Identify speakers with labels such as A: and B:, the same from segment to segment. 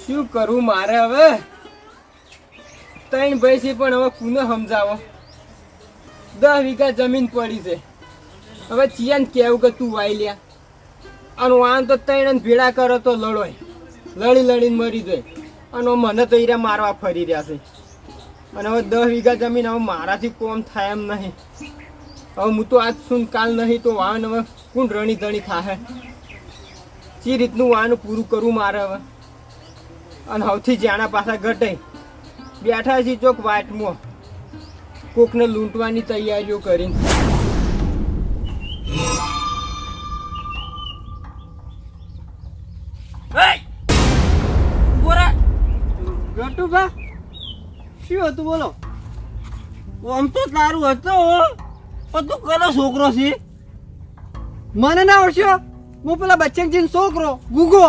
A: શું કરું મારે હવે? ત્રણ ભાઈ છે પણ હવે કોને સમજાવો? 10 વીઘા જમીન પડી છે. હવે ચિયાન કેવું કે તું વાઈ લ્યા અને વાન તો ત્રણ ભેળા કરો તો લડોય, લડી લડીને મરી જાય. અને મને તો હીરા મારવા ફરી રહ્યા છે. અને હવે 10 વીઘા જમીન હવે મારાથી કોમ થાય એમ નહીં. હવે હું તો આજ શું કાલ નહીં તો વાન હવે કોણ રણી ધણી થાહે? જે રીતનું વાન પૂરું કરવું મારે હવે. અને સૌથી જાણા પાછા ઘટે બેઠા છે ચોક વાટમાં કોકને લૂંટવાની તૈયારીઓ કરીને.
B: ગટુભા શું હતું બોલો? આમ તો તારું હતો પણ તું કનો છોકરો છે? મને ના ઓળખ્યો? હું પેલા બચ્ચનજી છોકરો ગુગો.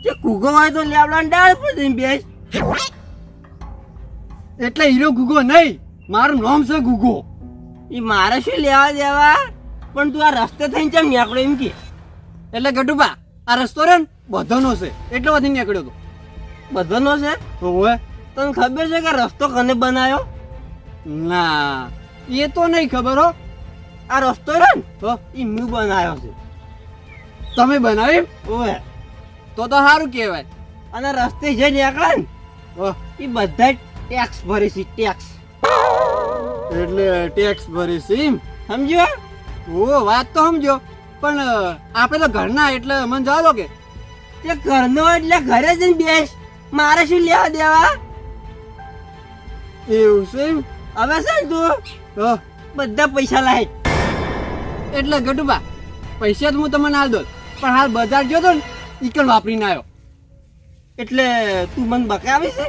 B: કે ગુગો હોય તો લેવડા ડાળ પર જઈને બેસ. એટલે હીરો ગુગો નહીં, મારું નામ છે ગુગો. એ મારે શું લેવા દેવા? પણ તું આ રસ્તે થઈને કેમ નીકળ્યો એમ કે? એટલે ગટુભા આ રસ્તો રે ને બધાનો છે એટલે વધી નીકળ્યો તો. બધાનો છે? હોવે. તને ખબર છે કે રસ્તો કને બનાવ્યો? ના એ તો નહીં ખબર હો. આ રસ્તો રે ને તો એ મેં બનાવ્યો છે. તમે બનાવી? ઓવે. તો સારું કહેવાય. અને રસ્તે જે નીકળે ને એ બધા ટેક્સ ભરે છે. ટેક્સ એટલે ટેક્સ ભરે છે એમ સમજો? ઓ વાત તો સમજો પણ આપણે તો ઘરના એટલે મને જવા દો. કે તે ઘરનો એટલે ઘરે જઈને બેસ, મારે શું લેવા દેવા? એવું છે એમ? હવે છે ને તું બધા પૈસા લાય. એટલે ગટુબા પૈસા તો હું તમને હાલ દો પણ હાલ બજાર ગયો તો ને ઈકણ વાપરીને આવ્યો. એટલે તું મને બકાવી છે?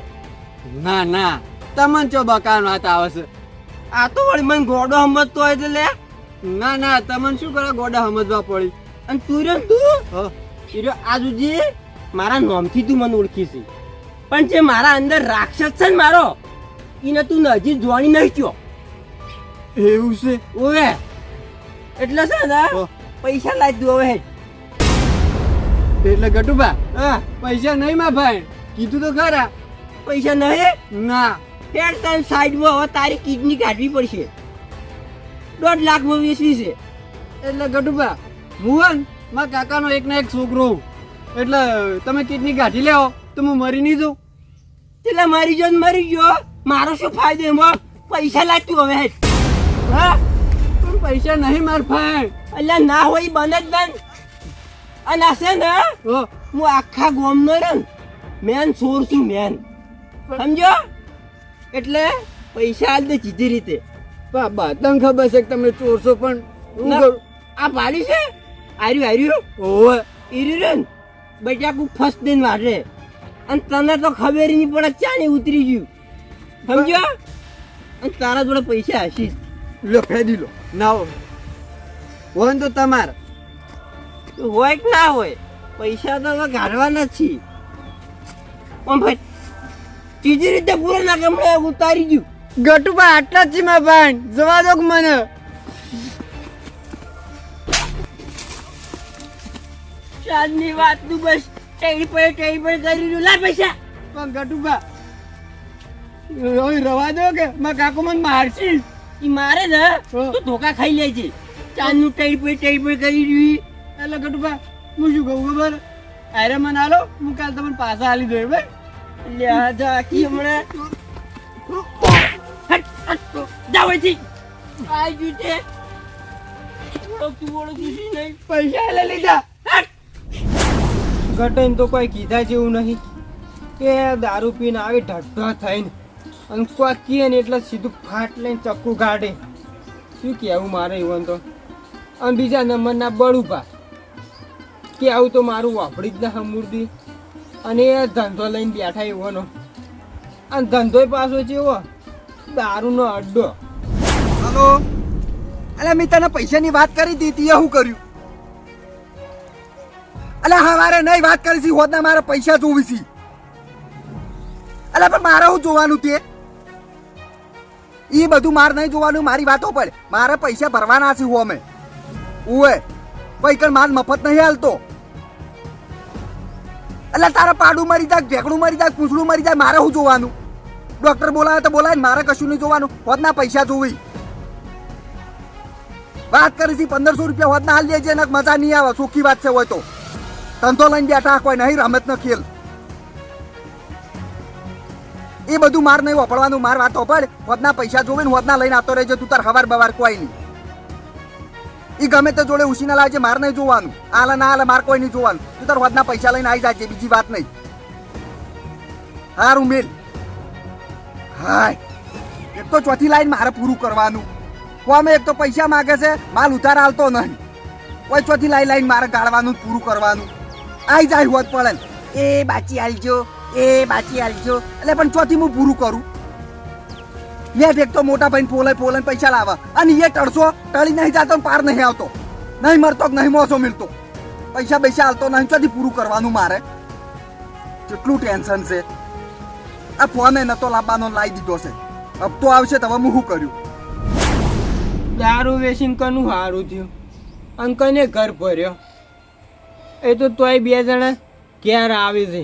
B: ના ના તમને ચો બકાવાનો હાથ આવે છે? આ તો વળી મને ગોડો સમજતો હોય તો લે. ના ના તમને શું કરે ગોડા સમજવા પડી. અને તું રે તું આ સુધી મારા નામથી તું મને ઓળખી છે પણ જે મારા અંદર રાક્ષસ છે ને મારો એને તું હજી જોણી નહીં થયો. એવું છે? ઓવે. એટલે છે ને પૈસા લાવી દઉં હવે. એટલે ગટુબા પૈસા નહીં માં ભાઈ કીધું તો ખરા. પૈસા નહીં? ના. પેડ તને સાઈડમાં હવે તારી કિડની કાઢવી પડશે. 1.5 લાખમાં વેચવી છે. એટલે ગટુબા હું મારા કાકાનો એક ના એક છોકરો એટલે તમે કિડની કાઢી લેવો તો હું મરી નહીં જાઉં. એટલે મરી ગયો મરી ગયો મારો શું ફાયદો એમાં? પૈસા લાગતું હવે. હા પણ પૈસા નહીં માર ભાઈ. એટલે ના હોય બને જ નહીં. અને આ છે ને હું આખા ગામનો રે મેન ચોર છું મેન સમજો? એટલે પૈસા હાલ દે સીધી રીતે. બાબા તને ખબર છે કે તમે ચોર છો પણ આ પાડી છે આર્યું ઓવે ઈર્યું રે ને બટાકું ફર્સ્ટ દિન વાટે અને તને તો ખબર નહીં પડે ચાને ઉતરી ગયું સમજો? અને તારા જોડે પૈસા હશી લો ફેદી લો. ના હોય તો તમારે હોય કે ના હોય પૈસા તો હવે કાઢવાના જ છીએ. પણ ભાઈ ત્રીજી રીતે પૂરો ના કેમ ઉતારી ગયું. ગટુબા આટલા જ છે મારા ભાઈ જવા દો મને. આજની વાત નું બસ ટેડી પર કરી રહ્યું. લા પૈસા. પણ ગટુબા રવા દો કે મારા કાકો મને મારશે. ઈ મારે ને તો ધોકા ખાઈ લે છે. ચાંદનું ટેડી પર કરી રહ્યું. એટલે ગટુબા હું શું કહું ખબર? અરે મને હાલો હું કાલ તમને પાછા હાલી દઉં ભાઈ. લે જા કી હમણાં જાવ છે આ જૂતે પૈસા લઈ લીધા.
A: ઘટન તો કોઈ કીધા જેવું નહીં કે દારૂ પીને આવી ઢઢ થઈને અને કોઈ કહે ને એટલે સીધું ફાટ લઈને ચક્કુ કાઢે. શું કહેવું મારે એવું તો. અને બીજા નંબરના બળુભા કે આવું તો મારું વાપરી જ ના હમુરદી અને એ ધંધો લઈને બેઠા એવોનો. અને ધંધો પાછો છે એવો દારૂનો અડ્ડો.
C: હલો અલે મેં તને પૈસાની વાત કરી હતી શું કર્યું? અલે હા મારે નહીં વાત કરી છે હોદના મારે પૈસા જોવી છે. અલે પણ મારે શું જોવાનું? તે એ બધું મારે નહીં જોવાનું. મારી વાતો પડે મારે પૈસા ભરવાના છે હો અમે. ઓએ કોઈ કણ માલ મફત નહીં હાલતો. એટલે તારા પાડું મરી જાય, ઢેકડું મરી જાય, પૂંછડું મરી જાય, મારે શું જોવાનું? ડોક્ટર બોલાવે તો બોલાવે, મારે કશું નહીં જોવાનું. હોદના પૈસા જોવી વાત કરી છે. 1500 રૂપિયા હોદના હાલ લેજે ને મજા નહીં આવે. સુખી વાત છે હોય તો ધંધો લઈને બેઠા કોઈ નહીં, રમત ન ખેલ. એ બધું માર નહીં વાપરવાનું. માર વાત વાપર. હોદના પૈસા જોવે ને હોદના લઈને આવતો રહેજો. તું તાર હવાર બવાર કોઈ નહીં. એ ગમે તે જોડે ઉછીના લાવજે, માર નહીં જોવાનું. આલે ના આલે માર કોઈ નહીં જોવાનું. તું તાર હોદના પૈસા લઈને આવી જાજે, બીજી વાત નહીં. હારું મેલ. હાય એક તો ચોથી લાઈન મારે પૂરું કરવાનું. કોમે એક તો પૈસા માગે છે, માલ ઉધાર હાલતો નહીં. કોઈ ચોથી લાઈન મારે ગાળવાનું પૂરું કરવાનું. આઈ જાય હોત પડે ને, એ બાચી હાલજો, એ બાચી હાલજો. એટલે પણ ચોથી હું પૂરું કરું. મેં એક તો મોટા ભાઈ પોલે પૈસા લાવવા અને એ ટળસો ટળી નહીં જતો, પાર નહીં આવતો, નહીં મરતો નહીં મોસો મિલતો, પૈસા હાલતો નહીં. ચોથી પૂરું કરવાનું મારે. કેટલું ટેન્શન છે. આ ફોન નતો લાવવાનો, લાવી દીધો છે. હપ્તો આવશે તો હવે હું શું કર્યું?
A: દારૂ વેચીને કનું સારું થયું અને કને ઘર ભર્યો. એ તો તોય 2 જણા ઘેર આવે છે.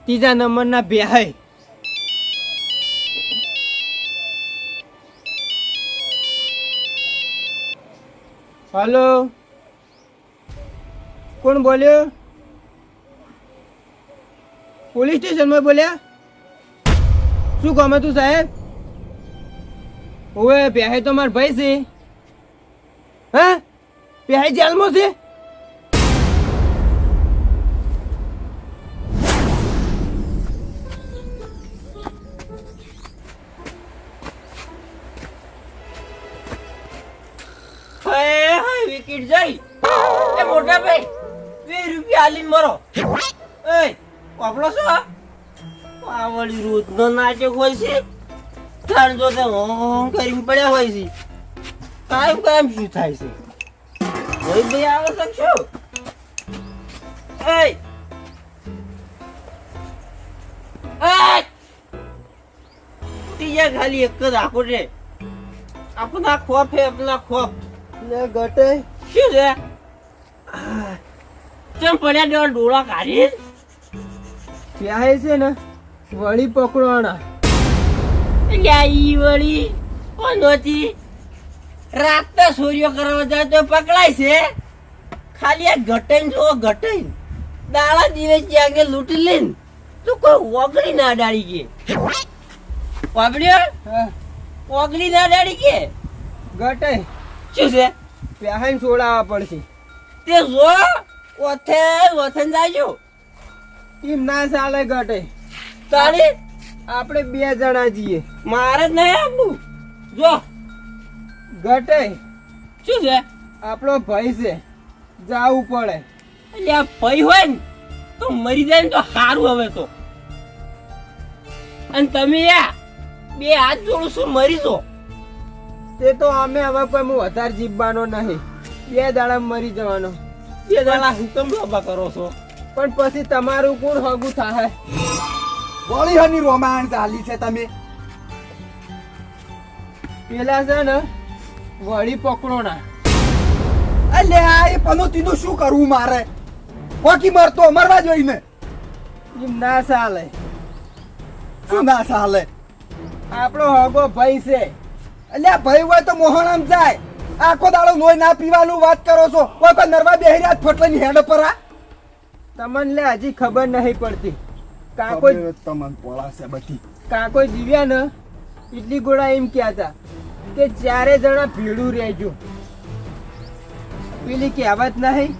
A: ત્રીજા નંબરના બેહાય. હલો, કોણ બોલ્યો? પોલીસ સ્ટેશનમાં બોલ્યા? શું કામ હતું સાહેબ? ઓએ પેહાઈ તો માર ભાઈ છે. હા, પેહાઈ જેલમાં છે. વિકેટ જઈ. એ મોટા ભાઈ 20 રૂપિયા આલીને મરો. એ વાપરો છો? આ વળી રોજનો નાટક હોય છે. તાણ જો તે હોમ કરીને પડ્યા હોય છે. કાયમ શું થાય છે? ભાઈ ભાઈ આવો શકશો? એ ત્રીજા ખાલી એક જ આખો છે. આપણા ખોફ હે, આપણા ખોફ. લે ગટે શું છે? ચમ પડ્યા દેવા ડોળા કાઢી પ્યાય છે ને વળી પકડવાના. ઈ વળી કોનોથી રાતના ચોરીઓ કરવા જાય તો પકડાય છે. ખાલી આ ઘટાઈને જો ઘટાઈને દાડા દિવસ આગળ લૂંટી લઈને તો કોઈ ઓગળી ના ડાળી કે વાપડ્યો ઓગળી ના ડાળી કે ઘટાઈ શું છે? પ્યાહાઈને છોડાવવા પડશે. તે જો ઓથે જાયજો. એમ ના ચાલે ઘટે. તાળી આપણે 2 જણા છીએ. મારે જ નહીં આપવું. જો ઘટે શું છે? આપણો ભાઈ છે, જાવું પડે. એટલે આ ભાઈ હોય ને તો મરી જાય ને તો સારું. હવે તો અને તમે 2 હાથ જોડું શું મરી જો. તે તો અમે હવે કોઈ હું વધારે જીવવાનો નહીં. 2 દાડા મરી જવાનો. 2 દાડા હુકમ બાબા કરો છો. પણ પછી તમારું કોણ હગું થાય?
C: વળી હની રોમાન ચાલી છે તમે.
A: પેલા છે ને વળી પકડોના.
C: અલે આ એ પનોતીનું શું કરવું મારે? હોકી મરતો મરવા જોઈને.
A: એમ ના ચાલે.
C: શું ના ચાલે?
A: આપણો હગો ભાઈ છે.
C: અલ્યા ભાઈ હોય તો મોહણામ જાય. આખો દાડો નોય ના પીવાનું વાત કરો છો. કોઈ નરવા બેહી રહ્યા ફટલાની હેડ પર.
A: તમને લે હજી ખબર નહીં પડતી. કાકો
C: તમને પોળાશે બધી.
A: કાકો જીવ્યા ને એટલી ગોળા એમ કહેતા કે 4 જણા ભેડું રહેજો. પેલી કહેવત નહીં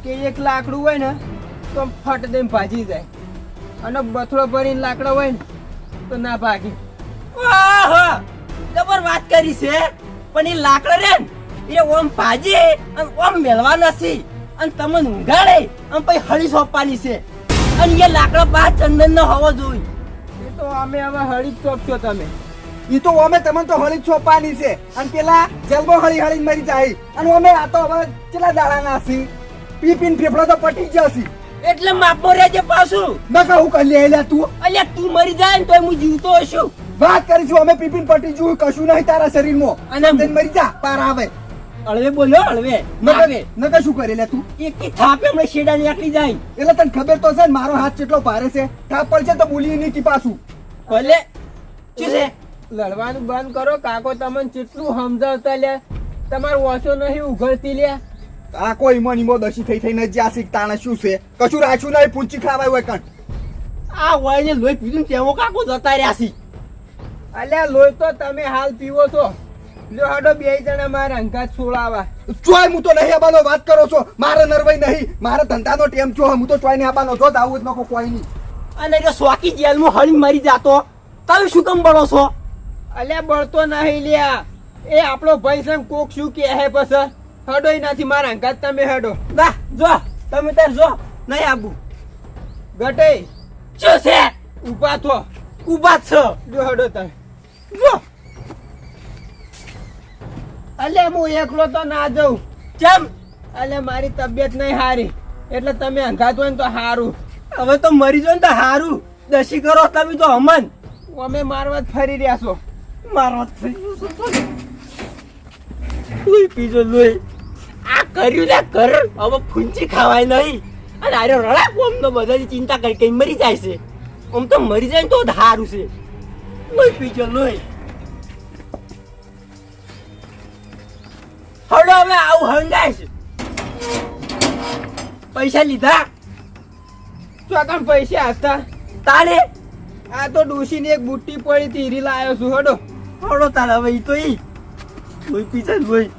A: કે એક લાકડું હોય ને તો ફટ દઈને ભાજી જાય અને બથડો ભરીને લાકડા હોય ને તો ના ભાગે. જબર વાત કરી છે. પણ એ લાકડા રે એ ઓમ ભાજી અને ઓમ મેળવા નથી અને તમને ઊંઘાડે અને પછી હળી સોંપવાની છે. અને એ લાકડા પાસ ચંદન નો હોવો જોઈએ. એ તો અમે હવે હળી જ ચોપશો તમે.
C: ઈ તો અમે તમને તો હળી છોપાની છે અને પેલા જલબો હળી મરી જાય. અને અમે આ તો હવે કેટલા દાડાના છી. પીપીન ફેફડા તો પટી જશે.
A: એટલે માપો રહેજે પાછું.
C: ન કહું કલી આલ્યા તું.
A: અલ્યા તું મરી જાય ને તોય હું જીવતો હશું.
C: વાત કરીશું અમે પીપીન પટી જોયું કશું નહીં તારા શરીરમાં. અને મરી જા પાર આવે.
B: હળવે બોલ્યો હળવે
C: નકર શું કરે લે તું
B: એક થાપે હમણાં શેડા નીકળી જાય
C: એટલે તને ખબર તો છે ને મારો હાથ કેટલો ભારે છે થાપ પડશે તો બોલી નહીં પાછું
B: ભલે શું છે
A: લડવાનું બંધ કરો કાકો તમને કેટલું સમજાવતા લ્યા તમારું ઓછો નહીં ઉઘડતી લ્યા
C: આ કોઈ ઈમો ઈમો દશી થઈ થઈને જ્યાં શીખતાણે શું છે કશું રાખ્યું નહીં પૂંચી ખાવાય હોય કણ
B: આ વાયને લોહી પીધું ને તેમાં કાકો જતા રહ્યા છે
A: અલ્યા લોહી તો તમે હાલ પીવો છો લ્યો હાડો બે જણા મારા અંગાત છોડાવા
C: ચોય હું તો નહીં આબાનો વાત કરો છો મારે નરવાઈ નહીં મારે ધંધાનો ટેમ છો હું તો ચોય નહીં આબાનો જો આવું જ નકો કોઈ નહીં
B: અને કે સ્વાકી જેલમાં હળી મરી જાતો તમે શું કામ બળો છો
A: અલ્યા બળતો નહીં લ્યા એ આપણો ભાઈ છે ને કોક શું કે હે પછી હડો નથી મારા અંગાત તમે હડો
B: ના જો તમે તાર જો નહીં આબુ
A: ગટે
B: શું છે
A: ઉભા થો
B: ઉભા જ છો
A: લ્યો હડો તમે
B: જો
A: અલ્યા હું એકલો તો ના જાઉં
B: ચમ
A: અલ્યા મારી તબિયત નહીં હારી એટલે તમે અંગાત હોય ને તો હારું
B: હવે તો મરી જો ને તો હારું દસી કરો તમે તો અમન
A: અમે મારવા જ ફરી રહ્યા છો
B: મારો લોહી પીજો લોહી આ કર્યું ને કર હવે ફૂંચી ખાવાય નહીં અને આરે રડાક આમ તો બધાની ચિંતા કરી કઈ મરી જાય છે આમ તો મરી જાય ને તો સારું છે લોહી પીજો લોહી હડો હવે આવું હંગાય છે પૈસા લીધા
A: ચોકન પૈસા હતા
B: તારે
A: આ તો ડોશીની એક બુટ્ટી પડી હતી હીરી લાવ્યો છું હડો
B: હડો તારે હવે ઈ તો ઈ લોહી પીજા લોહી